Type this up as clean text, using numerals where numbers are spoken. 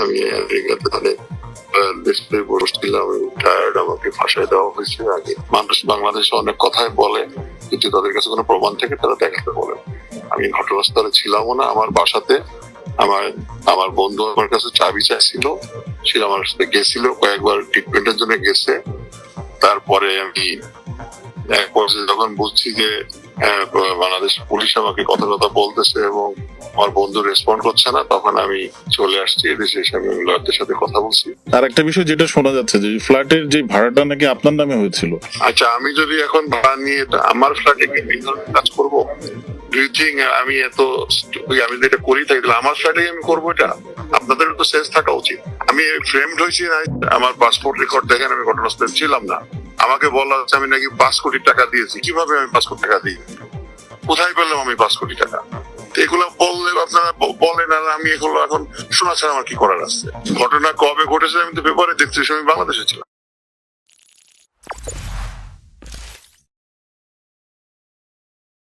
আমি আমেরিকাতে অনেক দেশে বসছিলাম, টায়ার্ড, আমাকে ফাঁসাই দেওয়া হয়েছে। আগে মানুষ বাংলাদেশে অনেক কথাই বলে, কিন্তু তাদের কাছে কোনো প্রমাণ থেকে তারা দেখাতে বলে। আমি ঘটনাস্থলে ছিলামও না। আমার বাসাতে আমার আমার বন্ধু আমার কাছে চাবি চাইছিল, সে আমার সাথে গেছিল, কয়েকবার ট্রিটমেন্টের জন্য গেছে। তারপরে আমি এক পর্যায়ে যখন বুঝছি যে বাংলাদেশ পুলিশ আমাকে কথা কথা বলতেছে এবং আমার বন্ধু রেসপন্ড করছে না, তখন আমি চলে আসছি এদেশে। এসে আমি লয়ারদের সাথে কথা বলছি। আর একটা বিষয় যেটা শোনা যাচ্ছে যে ফ্ল্যাটের যে ভাড়াটা নাকি আপনার নামে হয়েছিল। আচ্ছা, আমি যদি এখন ভাড়া নিয়ে আমার ফ্ল্যাটে কি এই ধরনের কাজ করবো? ডু ইউ থিঙ্ক আমি এত আমি যদি এটা করি তাই আমার ফ্ল্যাটে আমি করবো এটা? আপনাদের তো সেন্স থাকা উচিত। আমি ফ্রেমড হয়েছি না, আমার পাসপোর্ট রেকর্ড দেখেন, আমি ঘটনাস্থলে ছিলাম না। আমাকে বলা হচ্ছে আমি নাকি 5 কোটি টাকা দিয়েছি। কিভাবে আমি 5 কোটি টাকা দিই? কোথায় পেলাম আমি 5 কোটি টাকা? এগুলো বললে আপনারা বলেন, আর আমি এগুলো এখন শোনা ছাড়া আমার কি করার আছে? ঘটনা কবে ঘটেছে আমি তো পেপারে দেখছি, আমি বাংলাদেশে ছিলাম।